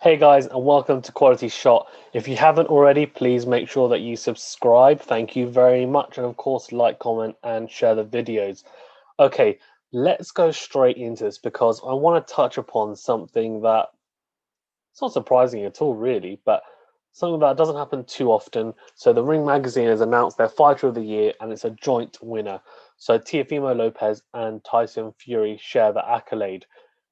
Hey guys, and welcome to Quality Shot. If you haven't already, please make sure that you subscribe. Thank you very much. And of course, like, comment, and share the videos. Okay, let's go straight into this because I want to touch upon something that it's not surprising at all, really, but something that doesn't happen too often. So, the Ring Magazine has announced their Fighter of the Year, and it's a joint winner. So, Teofimo Lopez and Tyson Fury share the accolade.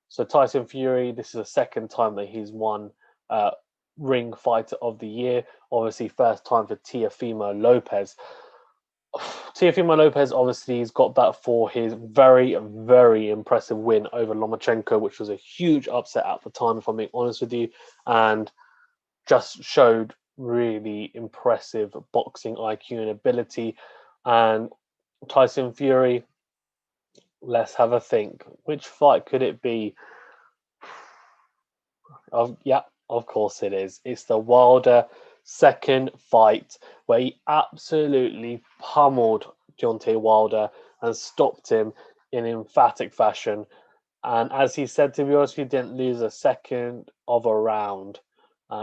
So Tyson Fury, this is the second time that he's won uh, Ring Fighter of the Year. Obviously, first time for Teofimo Lopez. Teofimo Lopez, obviously, he's got that for his very, very impressive win over Lomachenko, which was a huge upset at the time, if I'm being honest with you, and just showed really impressive boxing IQ and ability. And Tyson Fury, let's have a think. Which fight could it be? Of course it is. It's the Wilder second fight where he absolutely pummeled Deontay Wilder and stopped him in emphatic fashion. And as he said, to be honest, he didn't lose a second of a round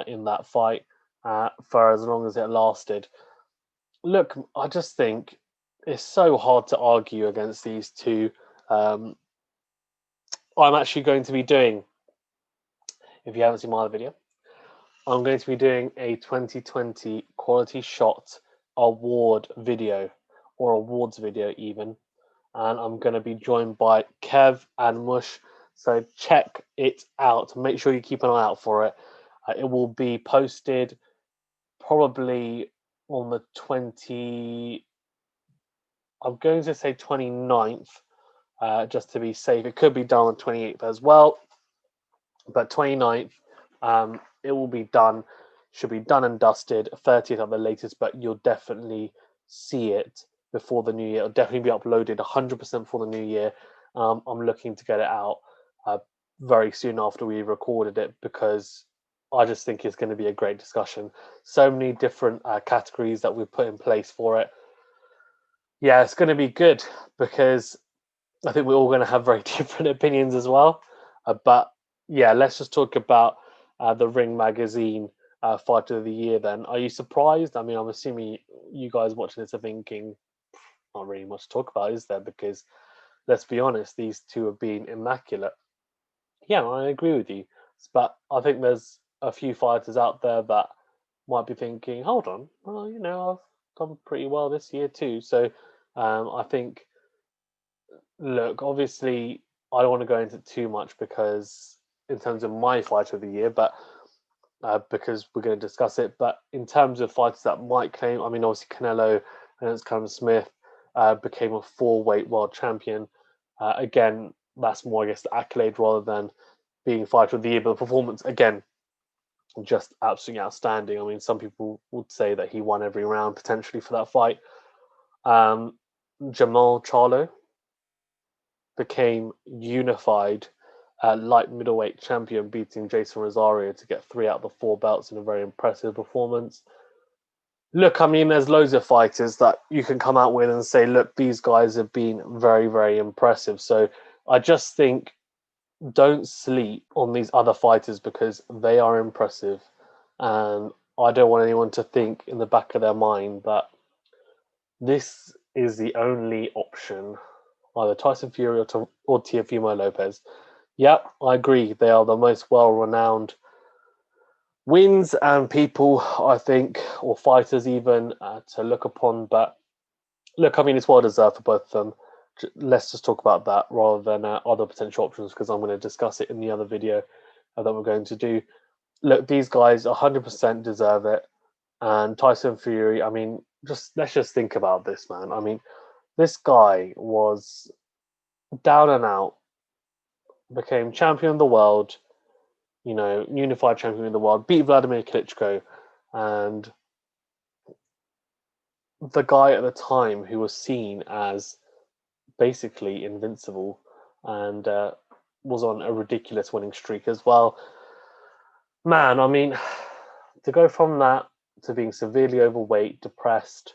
in that fight for as long as it lasted. Look, I just think it's so hard to argue against these two. Um, I'm actually going to be doing, if you haven't seen my other video, I'm going to be doing a 2020 Quality Shot award video, or awards video even, and I'm going to be joined by Kev and Mush. So check it out. Make sure you keep an eye out for it. It will be posted probably on the 20. I'm going to say 29th, just to be safe. It could be done on 28th as well, but 29th. It will be done, should be done and dusted 30th at the latest, but you'll definitely see it before the new year. It'll definitely be uploaded 100% before the new year. I'm looking to get it out very soon after we recorded it because I just think it's going to be a great discussion. So many different categories that we've put in place for it. Yeah, it's going to be good because I think we're all going to have very different opinions as well. But yeah, let's just talk about the Ring Magazine Fighter of the Year then. Are you surprised? I mean, I'm assuming you guys watching this are thinking, not really much to talk about, is there? Because let's be honest, these two have been immaculate. Yeah, I agree with you. But I think there's a few fighters out there that might be thinking, hold on, well, I've done pretty well this year too. So I think, look, obviously, I don't want to go into too much because in terms of my fighter of the year, but because we're going to discuss it. But in terms of fighters that might claim, I mean, obviously Canelo and it's Callum Smith became a four-weight world champion. Again, that's more, I guess, the accolade rather than being fighter of the year. But the performance, again, just absolutely outstanding. I mean, some people would say that he won every round potentially for that fight. Jamal Charlo became unified light middleweight champion, beating Jason Rosario to get 3 out of the 4 belts in a very impressive performance. Look, I mean, there's loads of fighters that you can come out with and say, look, these guys have been very, very impressive. So I just think don't sleep on these other fighters because they are impressive. And I don't want anyone to think in the back of their mind that this is the only option, either Tyson Fury or Teofimo Lopez. Yep, I agree. They are the most well-renowned wins and people, I think, or fighters even to look upon. But look, I mean, it's well deserved for both of them. Let's just talk about that rather than other potential options because I'm going to discuss it in the other video that we're going to do. Look, these guys 100% deserve it. And Tyson Fury, I mean, let's just think about this, man. I mean, this guy was down and out, became champion of the world, unified champion of the world, beat Vladimir Klitschko, and the guy at the time who was seen as basically invincible and was on a ridiculous winning streak as well. Man, I mean, to go from that to being severely overweight, depressed,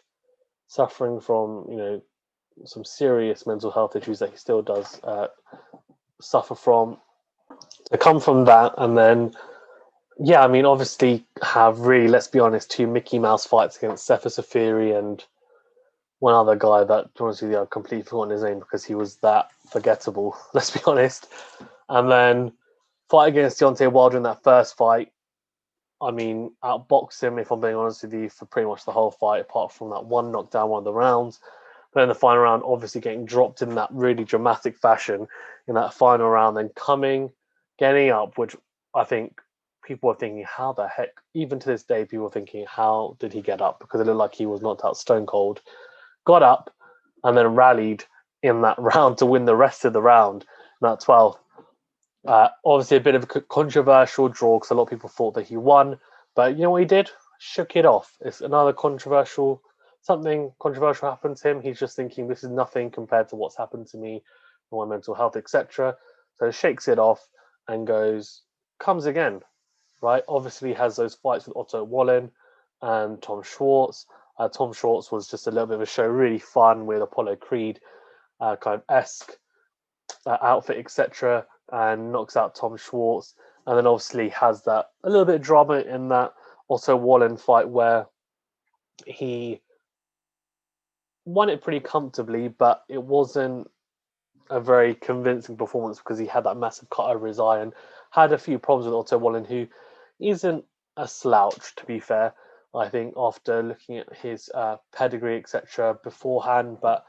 suffering from, some serious mental health issues that he still does suffer from, to come from that and then Yeah, I mean, obviously, have really, let's be honest, two Mickey Mouse fights against Sefer Safiri and one other guy that, honestly, I've completely forgotten his name because he was that forgettable, let's be honest. And then fight against Deontay Wilder in that first fight. I mean, outboxed him, if I'm being honest with you, for pretty much the whole fight, apart from that one knockdown, one of the rounds. But in the final round, obviously getting dropped in that really dramatic fashion in that final round, then getting up, which I think people were thinking, how the heck, even to this day, people are thinking, how did he get up? Because it looked like he was knocked out stone cold. Got up and then rallied in that round to win the rest of the round, that 12th. Obviously, a bit of a controversial draw because a lot of people thought that he won, but you know what he did? Shook it off. It's another something controversial happened to him. He's just thinking this is nothing compared to what's happened to me, my mental health, etc. So shakes it off and comes again, right? Obviously, has those fights with Otto Wallen and Tom Schwartz. Tom Schwartz was just a little bit of a show, really fun with Apollo Creed kind of esque outfit, etc., and knocks out Tom Schwartz. And then obviously has that a little bit of drama in that Otto Wallen fight where he won it pretty comfortably, but it wasn't a very convincing performance because he had that massive cut over his eye and had a few problems with Otto Wallen, who isn't a slouch, to be fair. I think after looking at his pedigree, etc., beforehand, but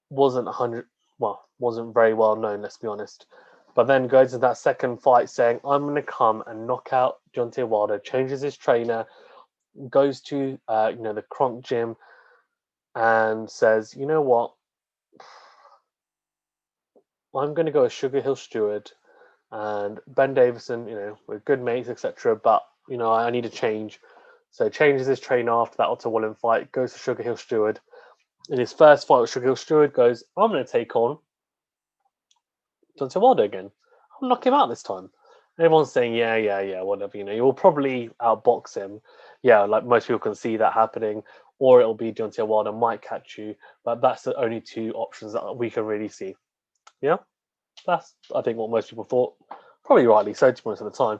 wasn't 100, well, wasn't very well known, let's be honest. But then goes into that second fight saying, I'm going to come and knock out Deontay Wilder, changes his trainer, goes to the Kronk gym and says, you know what, I'm going to go as Sugar Hill Stewart and Ben Davison, we're good mates, etc. But, I need a change. So changes his trainer after that Otto Wallen fight, goes to Sugar Hill Stewart. In his first fight with Sugar Hill Stewart, goes, I'm going to take on Deontay Wilder again. I'll knock him out this time. Everyone's saying, yeah, whatever. You'll probably outbox him. Yeah, like most people can see that happening. Or it'll be Deontay Wilder might catch you. But that's the only two options that we can really see. Yeah, that's, I think, what most people thought. Probably rightly so, to most of the time.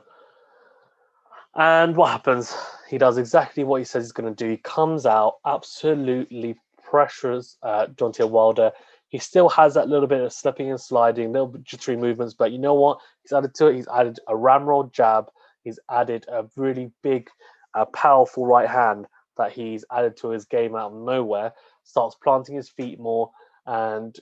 And what happens? He does exactly what he says he's going to do. He comes out, absolutely pressures Deontay Wilder. He still has that little bit of slipping and sliding, little jittery movements, but you know what? He's added to it. He's added a ramrod jab. He's added a really big, powerful right hand that he's added to his game out of nowhere. Starts planting his feet more and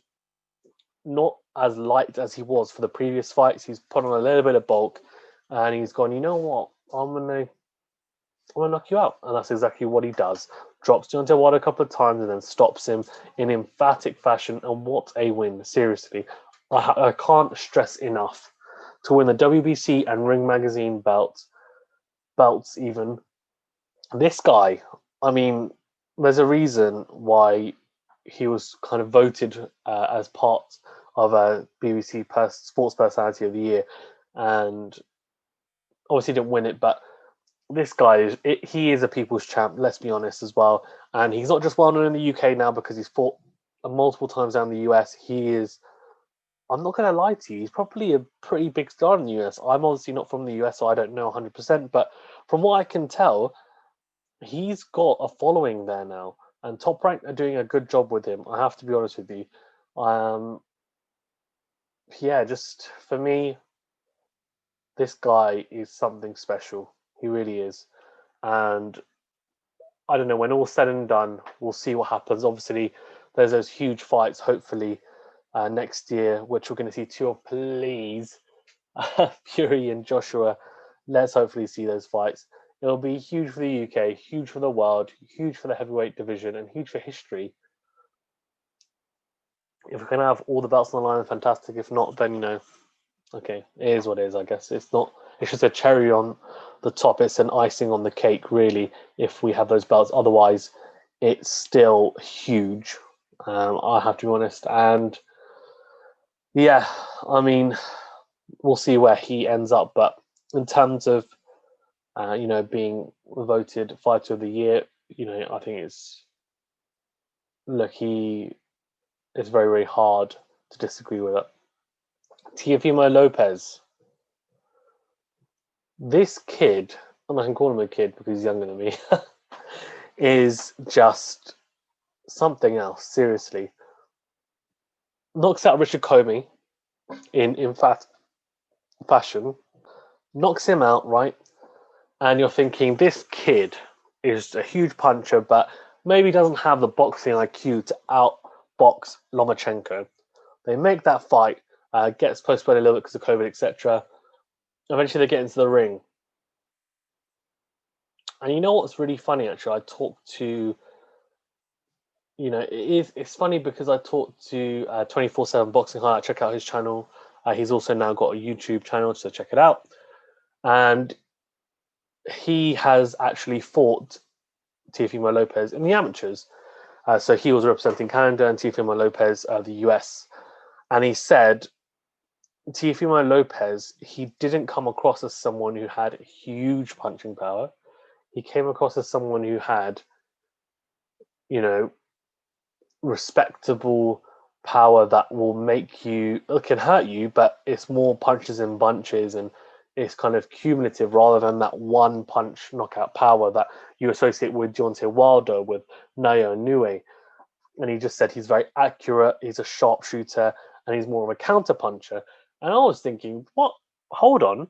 not as light as he was for the previous fights. He's put on a little bit of bulk and he's gone, you know what? I'm gonna knock you out. And that's exactly what he does. Drops Deontay Wilder a couple of times and then stops him in emphatic fashion. And what a win. Seriously. I can't stress enough to win the WBC and Ring Magazine belts even. This guy, I mean, there's a reason why he was kind of voted as part of a BBC Sports Personality of the Year. And obviously didn't win it, but this guy he is a people's champ, let's be honest as well. And he's not just well known in the UK now because he's fought multiple times down the US. He is, I'm not going to lie to you, he's probably a pretty big star in the US. I'm obviously not from the US, so I don't know 100%, but from what I can tell, he's got a following there now. And Top Rank are doing a good job with him, I have to be honest with you. Um, yeah, just for me, this guy is something special. He really is. And I don't know, when all's said and done, we'll see what happens. Obviously, there's those huge fights, hopefully, next year, which we're going to see two of, please. Fury and Joshua. Let's hopefully see those fights. It'll be huge for the UK, huge for the world, huge for the heavyweight division, and huge for history. If we can have all the belts on the line, fantastic. If not, then, okay, it is what it is, I guess. It's not, it's just a cherry on the top. It's an icing on the cake, really, if we have those belts. Otherwise, it's still huge. I have to be honest. And yeah, I mean, we'll see where he ends up. But in terms of, being voted fighter of the year, I think it's very, very hard to disagree with it. Teofimo Lopez. This kid and I can call him a kid because he's younger than me, is just something else. Seriously, knocks out Richard Comey in fashion, knocks him out, right? And you're thinking this kid is a huge puncher, but maybe doesn't have the boxing IQ to outbox Lomachenko. They make that fight, gets postponed a little bit because of COVID, etc. Eventually, they get into the ring, and you know what's really funny? Actually, I talked to, it's funny because I talked to 24/7 Boxing Highlight. Check out his channel. He's also now got a YouTube channel, so check it out. And he has actually fought Teofimo Lopez in the amateurs. So he was representing Canada and Teofimo Lopez, the US. And he said Teofimo Lopez, he didn't come across as someone who had huge punching power. He came across as someone who had, you know, respectable power that will make you, it can hurt you, but it's more punches and bunches, and it's kind of cumulative rather than that one punch knockout power that you associate with Deontay Wilder, with Nayo Inoue. And he just said he's very accurate, he's a sharpshooter, and he's more of a counter puncher. And I was thinking, what? Hold on,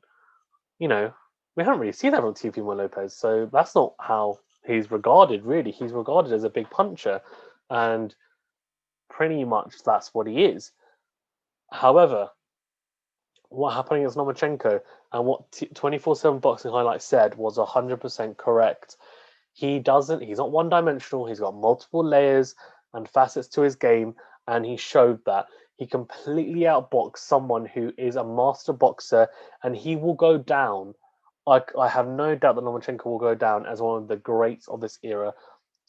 we haven't really seen that from Teofimo Lopez, so that's not how he's regarded. Really, he's regarded as a big puncher, and pretty much that's what he is. However, what happened against Lomachenko and what 24/7 Boxing Highlights said was 100% correct. He's not one dimensional, he's got multiple layers and facets to his game, and he showed that. He completely outboxed someone who is a master boxer, and he will go down. I have no doubt that Lomachenko will go down as one of the greats of this era.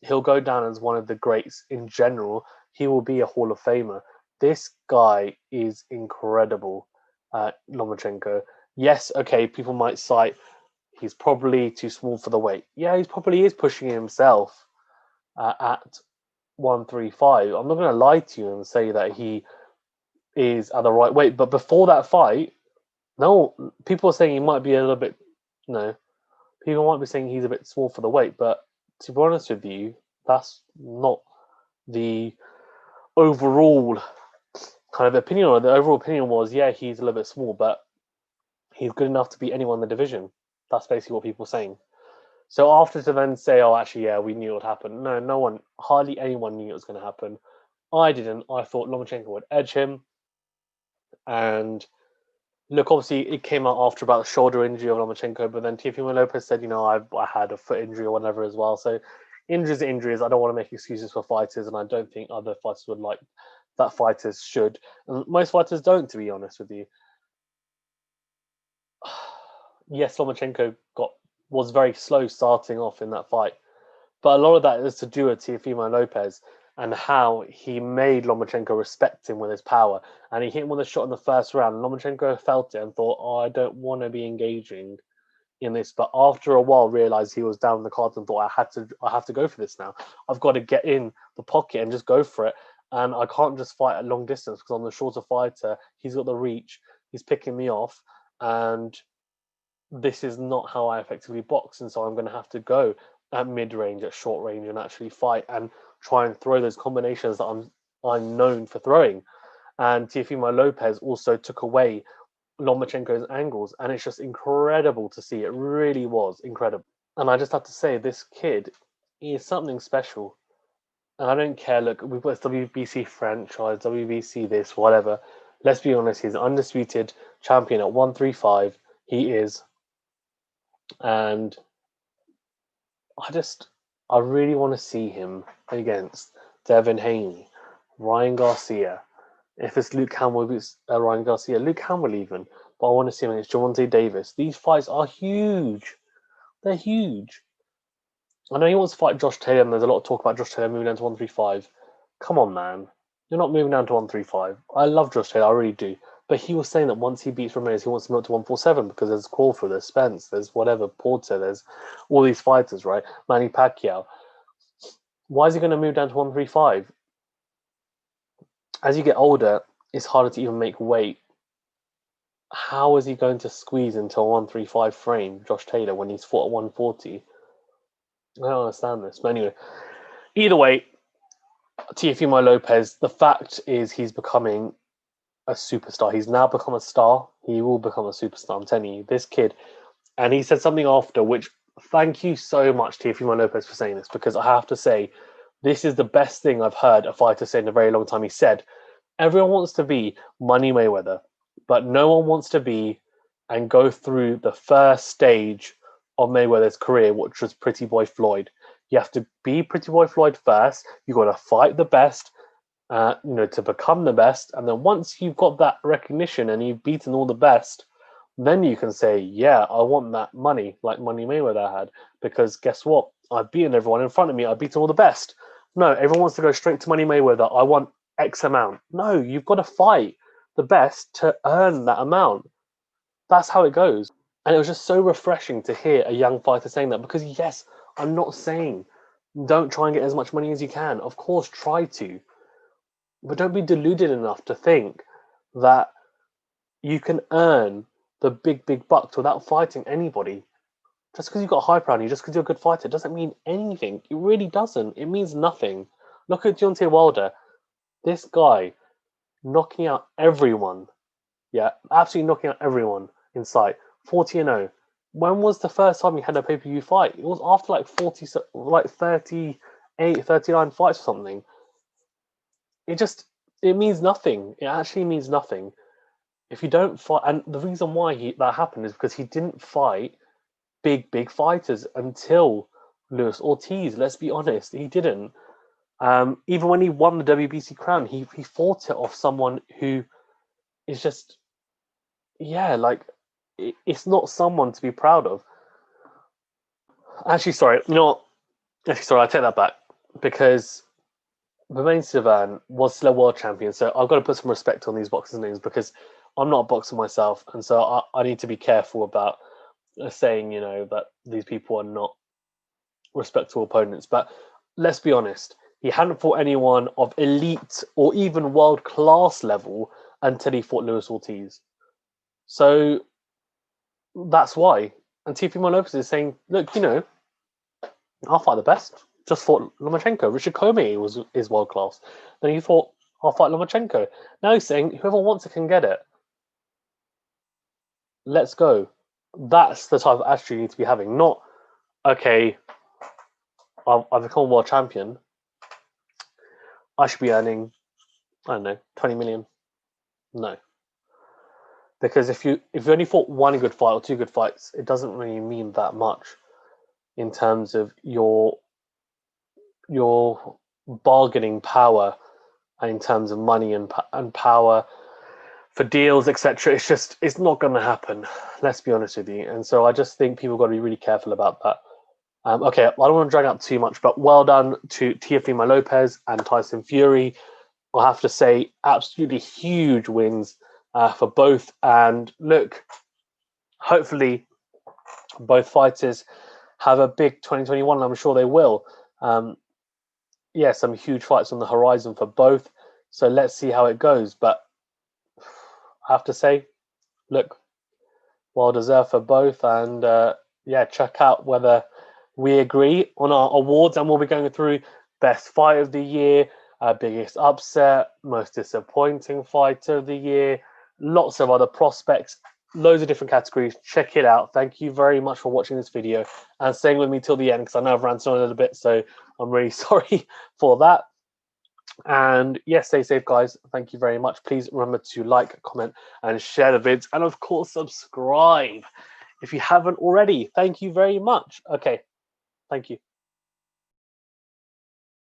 He'll go down as one of the greats in general. He will be a Hall of Famer. This guy is incredible, Lomachenko. Yes, okay, people might cite he's probably too small for the weight. Yeah, he probably is pushing himself at 135. I'm not going to lie to you and say that he is at the right weight, but before that fight, no, people are saying he might be a little bit, no, people might be saying he's a bit small for the weight, but to be honest with you, that's not the overall kind of opinion. Or the overall opinion was, yeah, he's a little bit small, but he's good enough to beat anyone in the division. That's basically what people are saying. So after to then say, oh, actually, yeah, we knew it would happen. No, no one, hardly anyone knew it was going to happen. I didn't. I thought Lomachenko would edge him. And look, obviously, it came out after about the shoulder injury of Lomachenko, but then Teofimo Lopez said, I had a foot injury or whatever as well. So injuries are injuries. I don't want to make excuses for fighters, and I don't think other fighters would like that fighters should. And most fighters don't, to be honest with you. Yes, Lomachenko was very slow starting off in that fight, but a lot of that is to do with Teofimo Lopez and how he made Lomachenko respect him with his power. And he hit him with a shot in the first round. Lomachenko felt it and thought, oh, I don't want to be engaging in this. But after a while, realized he was down the cards and thought, I have to go for this now. I've got to get in the pocket and just go for it. And I can't just fight at long distance because I'm the shorter fighter. He's got the reach. He's picking me off. And this is not how I effectively box. And so I'm going to have to go at mid range, at short range, and actually fight and try and throw those combinations that I'm known for throwing. And Teofimo Lopez also took away Lomachenko's angles, and it's just incredible to see. It really was incredible. And I just have to say, this kid is something special. And I don't care. Look, we've got this WBC franchise, WBC this, whatever. Let's be honest. He's an undisputed champion at 135. He is, and I really want to see him against Devin Haney, Ryan Garcia. If it's Luke Hamill, it's Ryan Garcia, Luke Hamill even. But I want to see him against Gervonta Davis. These fights are huge. They're huge. I know he wants to fight Josh Taylor, and there's a lot of talk about Josh Taylor moving down to 135. Come on, man. You're not moving down to 135. I love Josh Taylor, I really do. But he was saying that once he beats Ramirez, he wants to move up to 147 because there's Crawford, there's Spence, there's whatever, Porter, there's all these fighters, right? Manny Pacquiao. Why is he going to move down to 135? As you get older, it's harder to even make weight how is he going to squeeze into a 135 frame, Josh Taylor, when he's fought at 140? I don't understand this. But anyway, either way, Teofimo Lopez, the fact is he's becoming a superstar. He's now become a star. He will become a superstar. I'm telling you, this kid. And he said something after, which thank you so much, Teofimo Lopez, for saying this, because I have to say, this is the best thing I've heard a fighter say in a very long time. He said, everyone wants to be Money Mayweather, but no one wants to be and go through the first stage of Mayweather's career, which was Pretty Boy Floyd. You have to be Pretty Boy Floyd first. You got to fight the best, to become the best, and then once you've got that recognition and you've beaten all the best, then you can say, yeah, I want that money, like Money Mayweather had, because guess what? I've beaten everyone in front of me. I've beaten all the best. No, everyone wants to go straight to Money Mayweather. I want X amount. No, you've got to fight the best to earn that amount. That's how it goes. And it was just so refreshing to hear a young fighter saying that, because yes, I'm not saying don't try and get as much money as you can. Of course, try to. But don't be deluded enough to think that you can earn the big, big bucks without fighting anybody. Just because you've got a hype around you, just because you're a good fighter, doesn't mean anything. It really doesn't. It means nothing. Look at Deontay Wilder. This guy knocking out everyone. Yeah, absolutely knocking out everyone in sight. 40-0. When was the first time he had a pay-per-view fight? It was after like 38, 39 fights or something. It means nothing. It actually means nothing. If you don't fight, and the reason why that happened is because he didn't fight big fighters until Luis Ortiz. Let's be honest, he didn't. Even when he won the WBC crown, he fought it off someone who is just, yeah, like it's not someone to be proud of. Actually, sorry, you know what? Actually, sorry, I take that back, because Bermane Stiverne was still a world champion, so I've got to put some respect on these boxers' names, because I'm not a boxer myself, and so I need to be careful about saying, that these people are not respectable opponents. But let's be honest, he hadn't fought anyone of elite or even world class level until he fought Luis Ortiz. So that's why. And Teofimo Lopez is saying, look, I'll fight the best. Just fought Lomachenko. Richard Comey is world class. Then he thought, I'll fight Lomachenko. Now he's saying, whoever wants it can get it. Let's go. That's the type of attitude you need to be having. Not, okay, I've become a world champion. I should be earning, I don't know, 20 million. No. Because if you only fought one good fight or two good fights, it doesn't really mean that much in terms of your bargaining power, and in terms of money and power for deals, etc. It's not going to happen. Let's be honest with you. And so I just think people got to be really careful about that. Okay, I don't want to drag out too much, but well done to Teofimo Lopez and Tyson Fury. I have to say, absolutely huge wins for both. And look, hopefully both fighters have a big 2021. I'm sure they will. Some huge fights on the horizon for both. So let's see how it goes. But I have to say, look, well deserved for both. And check out whether we agree on our awards. And we'll be going through best fight of the year, biggest upset, most disappointing fighter of the year, lots of other prospects, loads of different categories. Check it out. Thank you very much for watching this video and staying with me till the end, because I know I've ranted on a little bit, so I'm really sorry for that. And yes, stay safe, guys. Thank you very much. Please remember to like, comment, and share the vids, and of course subscribe if you haven't already. Thank you very much. Okay, thank you.